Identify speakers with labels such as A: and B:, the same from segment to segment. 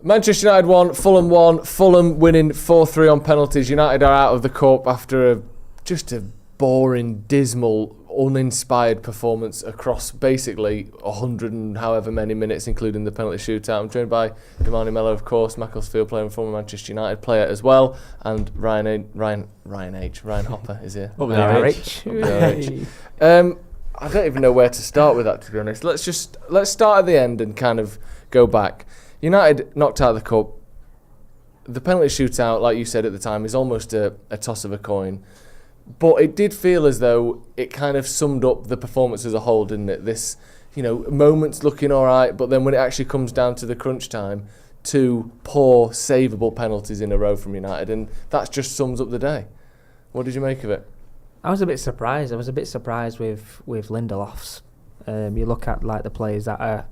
A: Manchester United 1, Fulham 1. Fulham winning 4-3 on penalties. United are out of the cup after just a boring, dismal, uninspired performance across basically 100 and however many minutes, including the penalty shootout. I'm joined by Mellor, of course, Macclesfield player and former Manchester United player as well, and Ryan Hopper is here. I don't even know where to start with that, to be honest. Let's start at the end and kind of go back. United knocked out of the cup. The penalty shootout, like you said at the time, is almost a toss of a coin. But it did feel as though it kind of summed up the performance as a whole, didn't it? This, moments looking all right, but then when it actually comes down to the crunch time, 2 poor, savable penalties in a row from United, and that just sums up the day. What did you make of it?
B: I was a bit surprised. with Lindelof's. You look at like the players that are,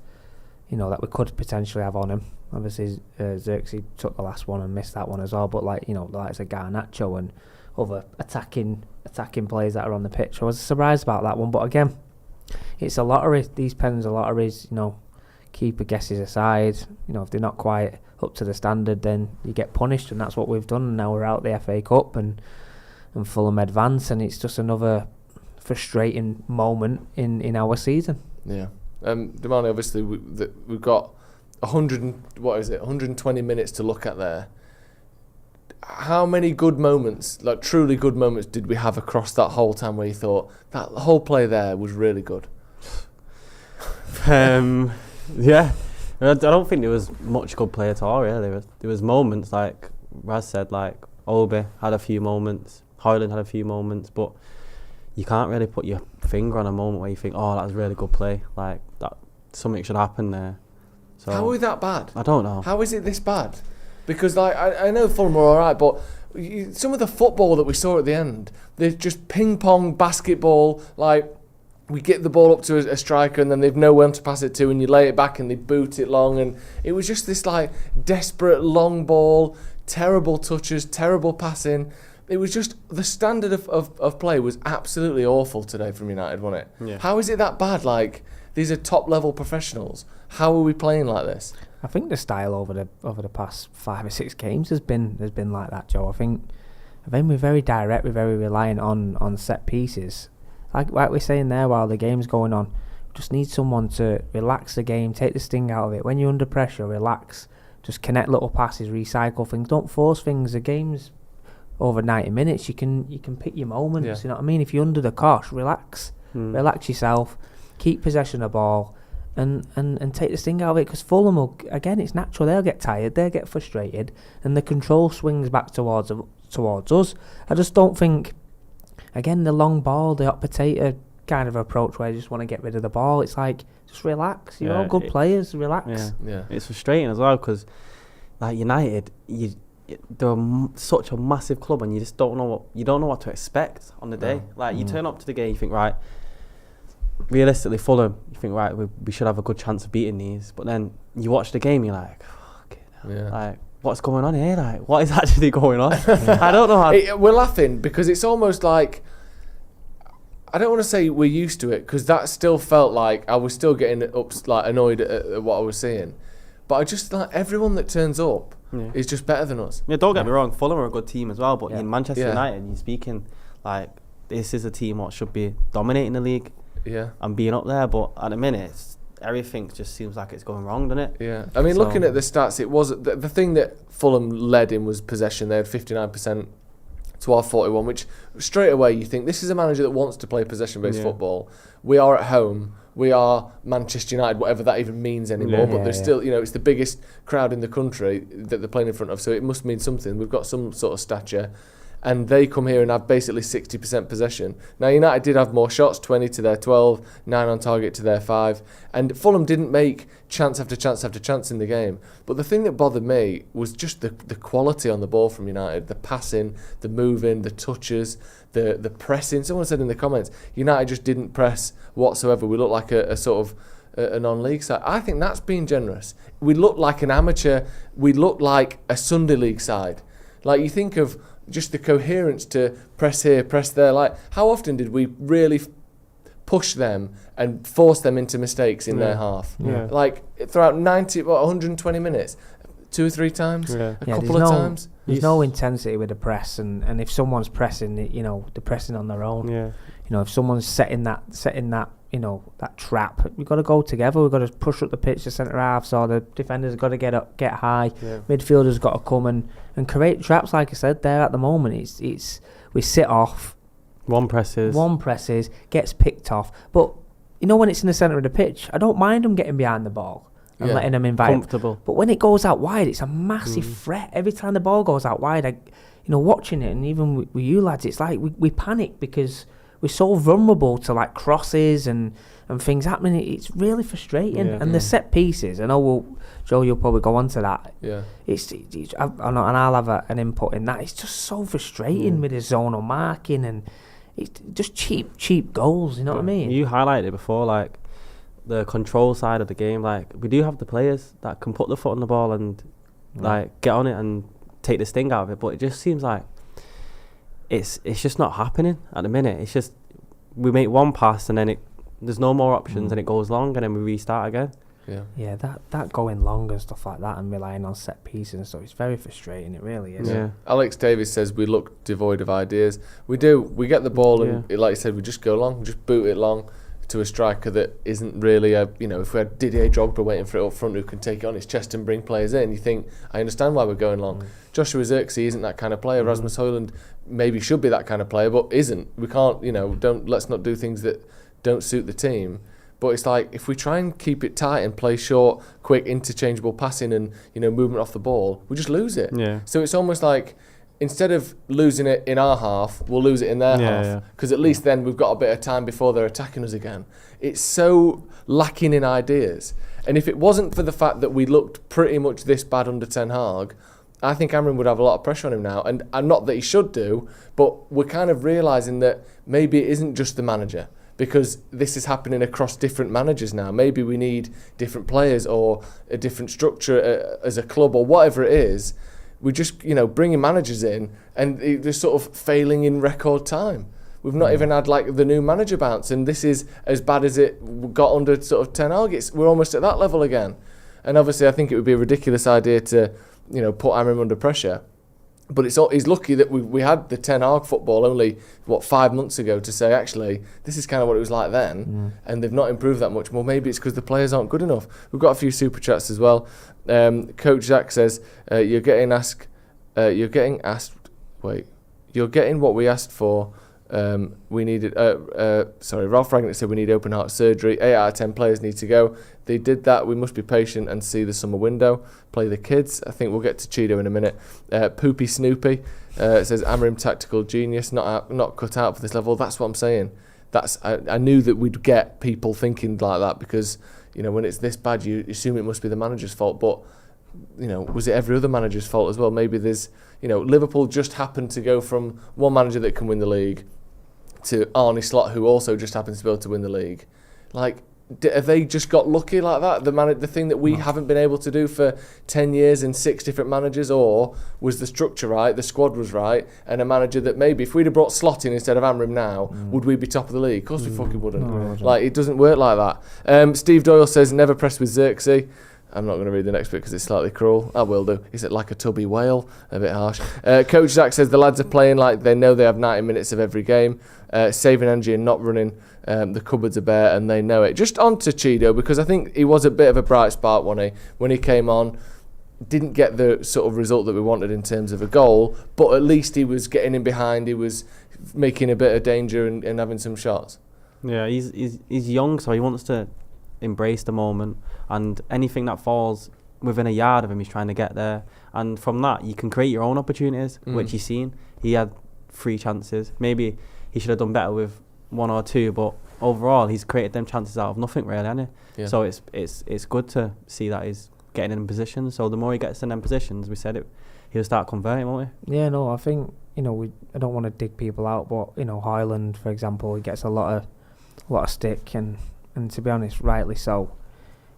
B: that we could potentially have on him. Obviously, Xerxes took the last one and missed that one as well. But like a Garnacho and other attacking players that are on the pitch. I was surprised about that one. But again, it's a lottery. These pens are lotteries. Keeper guesses aside. If they're not quite up to the standard, then you get punished, and that's what we've done. And now we're out the FA Cup and Fulham advance, and it's just another frustrating moment in our season.
A: Yeah. Damani, obviously we've got 120 minutes to look at there. How many good moments, like truly good moments, did we have across that whole time where you thought that whole play there was really good?
C: Yeah, I don't think there was much good play at all, really. There was moments, like Raz said, like Obi had a few moments, Hoyland had a few moments, but you can't really put your finger on a moment where you think, oh, that was really good play. Like, that something should happen there. So
A: how is that bad?
C: I don't know.
A: How is it this bad? Because like I know Fulham were all right, but some of the football that we saw at the end, they're just ping pong basketball. Like, we get the ball up to a striker and then they've no one to pass it to, and you lay it back and they boot it long, and it was just this like desperate long ball, terrible touches, terrible passing. It was just the standard of play was absolutely awful today from United, wasn't it?
C: Yeah.
A: How is it that bad? Like, these are top level professionals. How are we playing like this?
B: I think the style over the past 5 or 6 games has been like that, Joe. I think we're very direct, we're very reliant on set pieces. Like we're saying there, while the game's going on, we just need someone to relax the game, take the sting out of it. When you're under pressure, relax, just connect little passes, recycle things, don't force things. The game's over 90 minutes, you can pick your moments.
A: Yeah.
B: You know what I mean? If you're under the cosh, relax relax yourself, keep possession of the ball, and take the sting out of it. Because Fulham will, again, it's natural, they'll get tired, they'll get frustrated, and the control swings back towards us. I just don't think, again, the long ball, the hot potato kind of approach where you just want to get rid of the ball. It's like, just relax. You're all good players, relax.
C: Yeah. It's frustrating as well, because like United, they're such a massive club, and you just don't know what to expect on the day. Like, you turn up to the game, you think, right, realistically, Fulham, you think, right, we should have a good chance of beating these. But then you watch the game, you're like, fuck it, like, what's going on here? Like, what is actually going on? I don't know how.
A: We're laughing because it's almost like, I don't want to say we're used to it, because that still felt like I was still getting annoyed at what I was seeing. But I just like everyone that turns up is just better than us.
C: Yeah, don't get me wrong, Fulham are a good team as well, but in Manchester United, you're speaking like this is a team what should be dominating the league and being up there, but at the minute, everything just seems like it's going wrong, doesn't it?
A: Yeah, I mean, looking at the stats, it was the thing that Fulham led in was possession. They had 59% to our 41%, which straight away you think this is a manager that wants to play possession-based football. We are at home. We are Manchester United, whatever that even means anymore. But there's still, it's the biggest crowd in the country that they're playing in front of, so it must mean something. We've got some sort of stature. And they come here and have basically 60% possession. Now, United did have more shots, 20 to their 12, 9 on target to their 5. And Fulham didn't make chance after chance after chance in the game. But the thing that bothered me was just the quality on the ball from United. The passing, the moving, the touches, the pressing. Someone said in the comments, United just didn't press whatsoever. We looked like a sort of a non-league side. I think that's being generous. We looked like an amateur. We looked like a Sunday League side. Like, you think of just the coherence to press here, press there. Like, how often did we really push them and force them into mistakes in their half? Like, throughout 120 minutes, 2 or 3 times, a couple of times.
B: There's no intensity with the press, and if someone's pressing, they're pressing on their own.
C: Yeah.
B: If someone's setting that, that trap, we've got to go together. We've got to push up the pitch, the centre halves, or the defenders have got to get up, get high. Yeah. Midfielders got to come and create traps. Like I said, there at the moment, it's we sit off. One presses, gets picked off. But when it's in the centre of the pitch, I don't mind them getting behind the ball and letting them invite.
C: Comfortable.
B: But when it goes out wide, it's a massive threat. Every time the ball goes out wide, watching it, and even with you lads, it's like we panic because we're so vulnerable to like crosses and things happening. It's really frustrating. And the set pieces, I know Joe, you'll probably go on to that.
A: Yeah.
B: And I'll have an input in that. It's just so frustrating with the zonal marking, and it's just cheap goals. You know what I mean?
C: You highlighted it before, like the control side of the game. Like we do have the players that can put the foot on the ball and like get on it and take the sting out of it. But it just seems like it's just not happening at the minute. It's just we make one pass and then there's no more options and it goes long and then we restart again.
B: Yeah, that going long and stuff like that and relying on set pieces and stuff, it's very frustrating. It really is.
A: Yeah. Alex Davies says we look devoid of ideas. We do. We get the ball and, like you said, we just go long, we just boot it long to a striker that isn't really if we had Didier Drogba waiting for it up front who can take it on his chest and bring players in, you think, I understand why we're going long. Joshua Zirkzee isn't that kind of player. Rasmus Højlund maybe should be that kind of player, but isn't. We can't, let's not do things that don't suit the team. But it's like, if we try and keep it tight and play short, quick, interchangeable passing and, movement off the ball, we just lose it.
C: Yeah.
A: So it's almost like, instead of losing it in our half, we'll lose it in their half. Because at least then we've got a bit of time before they're attacking us again. It's so lacking in ideas. And if it wasn't for the fact that we looked pretty much this bad under Ten Hag, I think Amorim would have a lot of pressure on him now. And not that he should do, but we're kind of realising that maybe it isn't just the manager. Because this is happening across different managers now. Maybe we need different players or a different structure as a club or whatever it is. We just, bringing managers in and they're sort of failing in record time. We've not even had like the new manager bounce, and this is as bad as it got under sort of Ten Hag. We're almost at that level again. And obviously I think it would be a ridiculous idea to, put Amorim under pressure. But he's lucky that we had the Ten Hag football only 5 months ago to say, actually, this is kind of what it was like then, and they've not improved that much. Well, maybe it's because the players aren't good enough. We've got a few super chats as well. Coach Zach says you're getting what we asked for. We needed. Ralph Ragnick said we need open heart surgery. 8 out of 10 players need to go. They did that. We must be patient and see the summer window. Play the kids. I think we'll get to Chido in a minute. Poopy Snoopy says Amorim tactical genius, not cut out for this level. That's what I'm saying. I knew that we'd get people thinking like that because when it's this bad, you assume it must be the manager's fault. But was it every other manager's fault as well? Maybe there's Liverpool just happened to go from one manager that can win the league to Arne Slot, who also just happens to be able to win the league. Like, have they just got lucky like that? The thing that we haven't been able to do for 10 years in 6 different managers, or was the structure right, the squad was right, and a manager that maybe if we'd have brought Slot in instead of Amorim now, would we be top of the league? Of course we fucking wouldn't. No, like, it doesn't work like that. Steve Doyle says never pressed with Zirkzee. I'm not going to read the next bit because it's slightly cruel. I will do. Is it like a tubby whale? A bit harsh. Coach Zach says the lads are playing like they know they have 90 minutes of every game, saving energy and not running. The cupboards are bare and they know it. Just on to Chido, because I think he was a bit of a bright spark when he came on. Didn't get the sort of result that we wanted in terms of a goal, but at least he was getting in behind. He was making a bit of danger and having some shots.
C: Yeah, he's young, so he wants to embrace the moment, and anything that falls within a yard of him, he's trying to get there. And from that, you can create your own opportunities, which he's seen. He had 3 chances. Maybe he should have done better with 1 or 2, but overall, he's created them chances out of nothing, really, hasn't he? Yeah. So it's good to see that he's getting in positions. So the more he gets in them positions, we said it, he'll start converting, won't we?
B: Yeah, no, I think I don't want to dig people out, but Højlund, for example, he gets a lot of stick and to be honest, rightly so,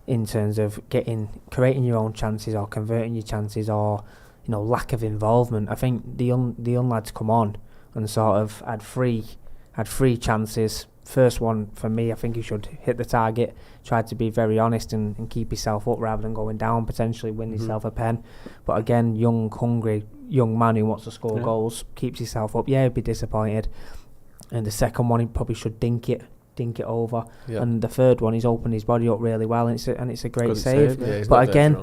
B: in terms of creating your own chances or converting your chances, or lack of involvement. I think the young lads come on and sort of had 3 chances, first one for me, I think he should hit the target, try to be very honest and keep himself up rather than going down, potentially win himself a pen. But again, young, hungry, young man who wants to score goals, keeps himself up. Yeah, he'd be disappointed. And the second one, he probably should dink it over. Yeah. And the third one, he's opened his body up really well, and it's a great save.
A: Yeah,
B: but again,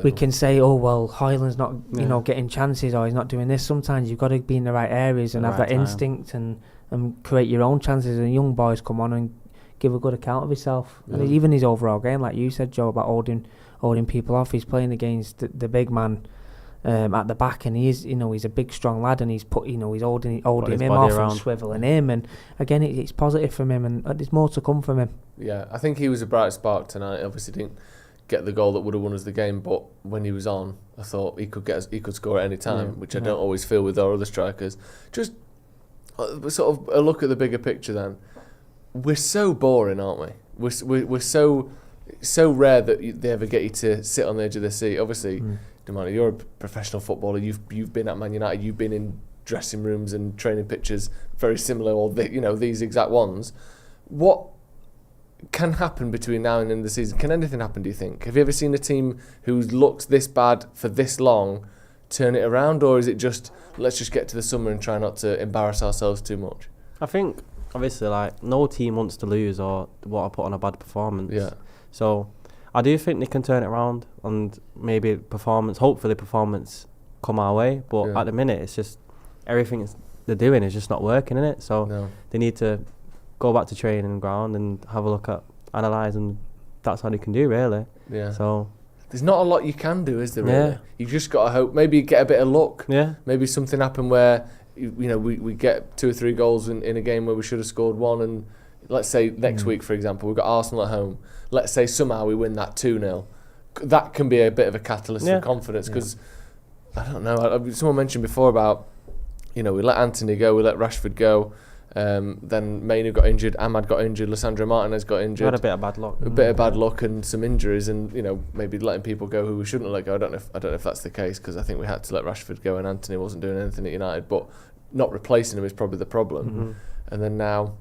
B: we can say, oh well, Højlund's not getting chances, or he's not doing this. Sometimes you've got to be in the right areas and have that instinct and create your own chances. And young boys come on and give a good account of himself. Yeah. And even his overall game, like you said, Joe, about holding people off. He's playing against the big man at the back, and he's a big strong lad, and he's holding him off and swiveling him, and again it's positive from him, and there's more to come from him.
A: Yeah, I think he was a bright spark tonight. Obviously didn't get the goal that would have won us the game, but when he was on, I thought he could score at any time, which I don't always feel with our other strikers. Just sort of a look at the bigger picture then. We're so boring, aren't we? We're so rare that they ever get you to sit on the edge of the seat. Obviously, Damani, you're a professional footballer. You've been at Man United. You've been in dressing rooms and training pitches very similar, or these exact ones. What can happen between now and the end of the season? Can anything happen, do you think? Have you ever seen a team who's looked this bad for this long turn it around, or is it just let's just get to the summer and try not to embarrass ourselves too much?
C: I think obviously no team wants to lose or want to put on a bad performance. Yeah. So I do think they can turn it around, and maybe hopefully performance come our way. But at the minute, it's just everything they're doing is just not working, innit? So they need to go back to training ground and have a look at, analyse, and that's all they can do, really. Yeah. So
A: there's not a lot you can do, is there, really? Yeah. You've just got to hope. Maybe you get a bit of luck. Yeah. Maybe something happen where we get 2 or 3 goals in a game where we should have scored one, and let's say next week, for example, we've got Arsenal at home. Let's say somehow we win that 2-0. That can be a bit of a catalyst for confidence, because I don't know. Someone mentioned before about we let Anthony go, we let Rashford go. Then Mainu got injured, Ahmad got injured, Lissandro Martinez got injured.
C: We had a bit of bad luck.
A: A bit of bad luck and some injuries, and maybe letting people go who we shouldn't let go. I don't know if that's the case, because I think we had to let Rashford go, and Anthony wasn't doing anything at United. But not replacing him is probably the problem. Mm-hmm. And then now,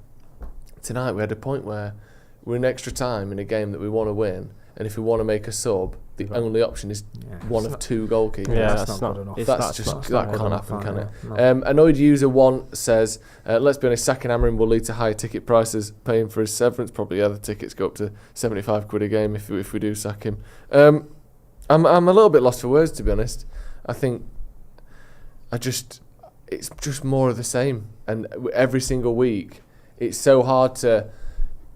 A: tonight we had a point where we're in extra time in a game that we want to win, and if we want to make a sub, the only option is one of 2 goalkeepers.
B: Yeah, that's not good enough.
A: That can't happen, can it? No. Annoyed User 1 says, let's be honest, sacking Amorim will lead to higher ticket prices, paying for his severance. Probably the tickets go up to £75 a game if we do sack him. I'm a little bit lost for words, to be honest. I think it's just more of the same, and every single week it's so hard to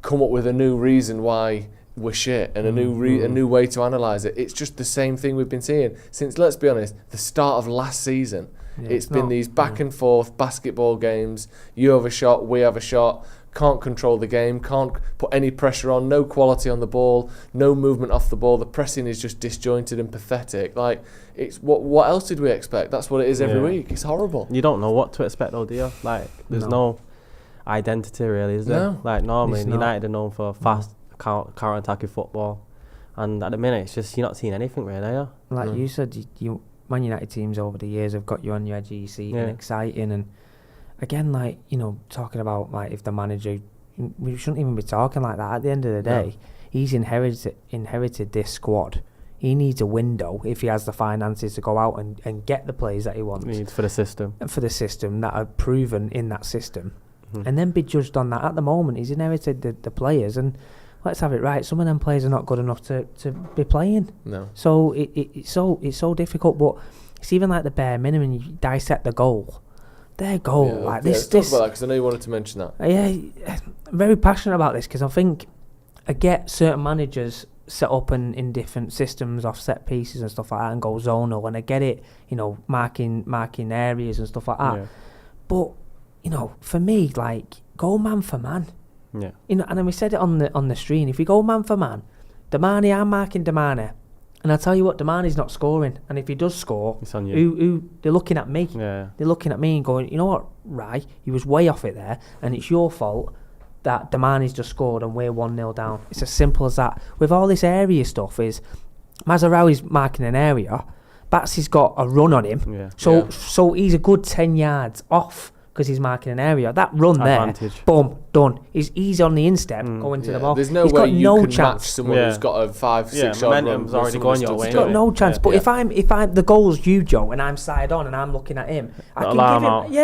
A: come up with a new reason why we're shit and a new way to analyse it. It's just the same thing we've been seeing since, let's be honest, the start of last season. It's been these back and forth basketball games. You have a shot, we have a shot. Can't control the game, can't put any pressure on, no quality on the ball, no movement off the ball. The pressing is just disjointed and pathetic. It's what else did we expect? That's what it is every week. It's horrible.
C: You don't know what to expect, though, do you? There's no identity, really, is there? No. Normally United are known for fast counter-attacking football, and at the minute it's just you're not seeing anything, really, are you?
B: You said, Man United teams over the years have got you on your edge of your seat and exciting, and again, talking about if the manager, we shouldn't even be talking like that. At the end of the day, he's inherited this squad. He needs a window if he has the finances to go out and get the players that he wants.
C: He needs for the system.
B: And for the system that are proven in that system. Mm-hmm. And then be judged on that. At the moment, he's inherited the players, and let's have it right. Some of them players are not good enough to be playing. No. So it's so difficult. But it's even the bare minimum. You dissect the goal. Their goal,
A: let's talk about that, because I know you wanted to mention that.
B: I'm very passionate about this, because I think I get certain managers set up in different systems off set pieces and stuff like that, and go zonal, and I get it, marking areas and stuff like that. Yeah. But for me, go man for man. Yeah. And then we said it on the stream. If we go man for man, Damani, I'm marking Damani. And I tell you what, Damani's not scoring. And if he does score,
C: it's on you.
B: They're looking at me. Yeah. They're looking at me and going, you know what, Rai, he was way off it there, and it's your fault that Damani's just scored and we're 1-0 down. It's as simple as that. With all this area stuff, is Mazraoui's marking an area, Batsy's got a run on him, so he's a good 10 yards off, because he's marking an area. That run
C: Advantage.
B: there, boom, done. He's easy on the instep, going to the ball.
A: There's no
B: he's
A: way
B: got
A: you
B: no
A: can
B: chance.
A: match someone who's got a 5-6 yard run.
C: Momentum's already going your way.
B: He's got no chance. But if I'm the goal's you, Joe, and I'm side on and I'm looking at him, I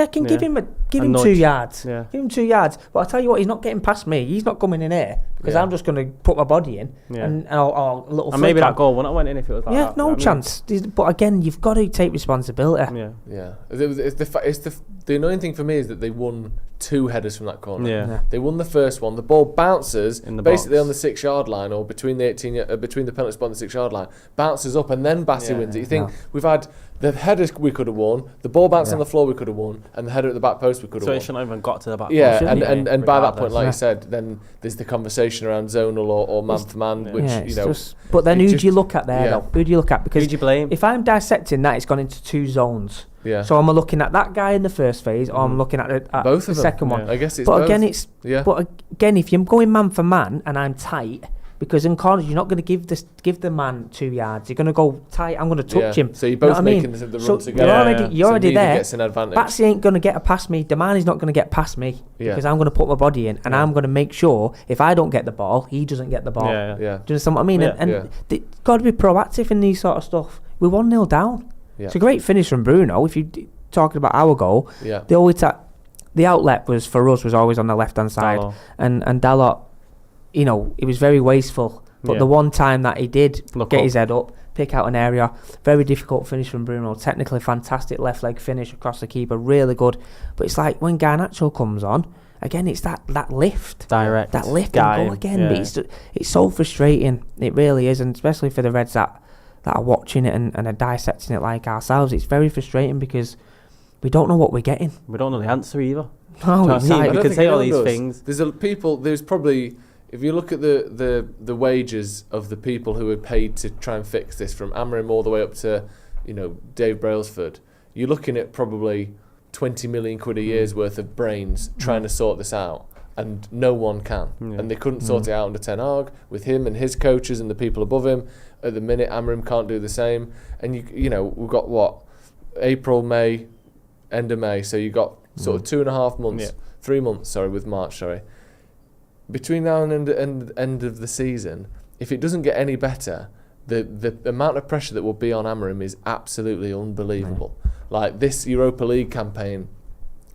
B: can give him 2 yards. Yeah. Give him 2 yards. But I'll tell you what, he's not getting past me. He's not coming in here because I'm just going to put my body in and a little.
C: And maybe that goal wouldn't have went in if it was like that.
B: Yeah, no chance. But again, you've got to take responsibility.
A: Yeah. The annoying thing for me is that they won 2 headers from that corner.
C: Yeah.
A: They won the first one. The ball bounces
C: in the
A: basically
C: box.
A: on the 6 yard line or between the penalty spot and the 6 yard line. Bounces up and then Bassey wins it. You think we've had the headers we could have won, the ball bounced on the floor we could have won, and the header at the back post we could have won.
C: So it shouldn't have even got to the back
A: post. Yeah, and by that point, like you said, then there's the conversation around zonal or man for man, which
B: but then who do you look at there though? Who do you look at? Because
C: who do you blame?
B: If I'm dissecting that, it's gone into 2 zones.
A: Yeah.
B: So am I looking at that guy in the first phase, or I'm looking at
A: both
B: the
A: of them.
B: second one?
A: I guess it's
B: but
A: both.
B: Again, if you're going man for man and I'm tight, because in corners you're not going to give the man 2 yards. You're going to go tight. I'm going to touch him.
A: So you're both making the run together.
B: You're already there.
A: Gets an advantage.
B: Batsy ain't going to get past me. Damani's not going to get past me because I'm going to put my body in and I'm going to make sure if I don't get the ball, he doesn't get the ball.
A: Yeah.
B: Do you understand what I mean? And got to be proactive in these sort of stuff. We're 1-0 down.
A: Yeah.
B: It's a great finish from Bruno. If you talking about our goal, the outlet was always on the left hand side, and Dalot, he was very wasteful. But the one time that he did get his head up, pick out an area, very difficult finish from Bruno. Technically fantastic left leg finish across the keeper, really good. But it's like when Garnacho comes on, again it's that lift,
C: direct,
B: that lift and go again. Yeah. But it's so frustrating. It really is, and especially for the Reds that are watching it and are dissecting it like ourselves. It's very frustrating because we don't know what we're getting.
C: We don't know the answer either.
B: No, it's like,
C: we can say all these things.
A: There's probably, if you look at the wages of the people who are paid to try and fix this, from Amorim all the way up to, Dave Brailsford, you're looking at probably 20 million quid a year's worth of brains trying to sort this out, and no one can. And they couldn't sort it out under Ten Hag with him and his coaches and the people above him. At the minute, Amorim can't do the same. And we've got what, April, May, end of May, so you got sort of 2.5 months, 3 months, with March, between now and end of the season. If it doesn't get any better, the amount of pressure that will be on Amorim is absolutely unbelievable. Like, this Europa League campaign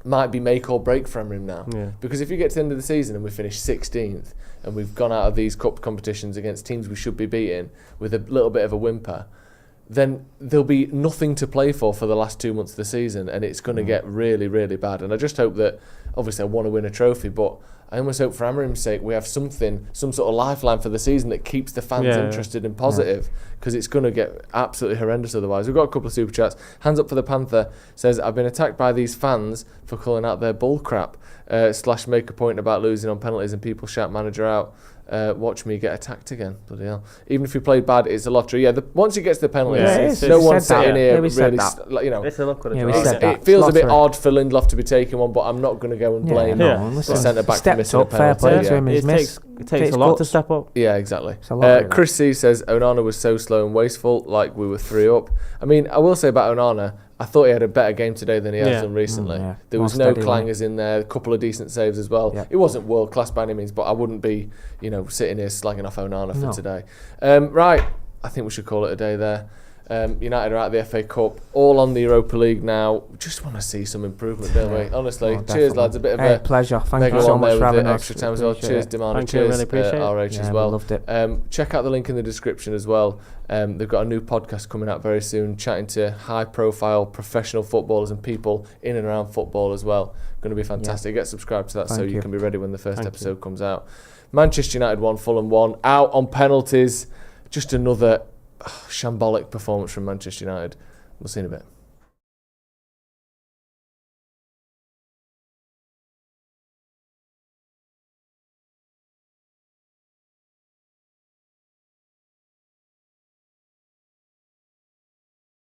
A: might be make or break for Amorim now, because if you get to the end of the season and we finish 16th and we've gone out of these cup competitions against teams we should be beating with a little bit of a whimper, then there'll be nothing to play for the last 2 months of the season, and it's going to get really, really bad. And I just hope that, obviously I want to win a trophy, but I almost hope for Amorim's sake we have some sort of lifeline for the season that keeps the fans interested and positive, because it's going to get absolutely horrendous otherwise. We've got a couple of super chats. Hands up for the Panther says, I've been attacked by these fans for calling out their bull crap, / make a point about losing on penalties and people shout manager out. Watch me get attacked again. Bloody hell. Even if you played bad, it's a lottery. Once you get to the penalties, no one's sitting here really, it feels a bit odd for Lindelof to be taking one, but I'm not going to go and blame the centre-back for missing a penalty.
B: Fair play to him.
C: It takes a lot to step up.
A: Yeah, exactly. Chris C says, Onana was so slow and wasteful, like we were 3 up. I mean, I will say about Onana, I thought he had a better game today than he has done recently. There was no clangers in there, a couple of decent saves as well. It wasn't world class by any means, but I wouldn't be, sitting here slagging off Onana for today. Right, I think we should call it a day there. United are out of the FA Cup, all on the Europa League now. Just want to see some improvement, don't we? Honestly, cheers, lads. A bit of a
B: pleasure. Thank you so much for having us.
A: Extra time as well. Cheers, Demana. Cheers,
C: really appreciate
A: RH as well.
B: Loved it.
A: Check out the link in the description as well. They've got a new podcast coming out very soon, chatting to high-profile professional footballers and people in and around football as well. Going to be fantastic. Get subscribed to that so you can be ready when the first episode comes out. Manchester United 1, Fulham 1. Out on penalties. Just another shambolic performance from Manchester United. We'll see you in a bit.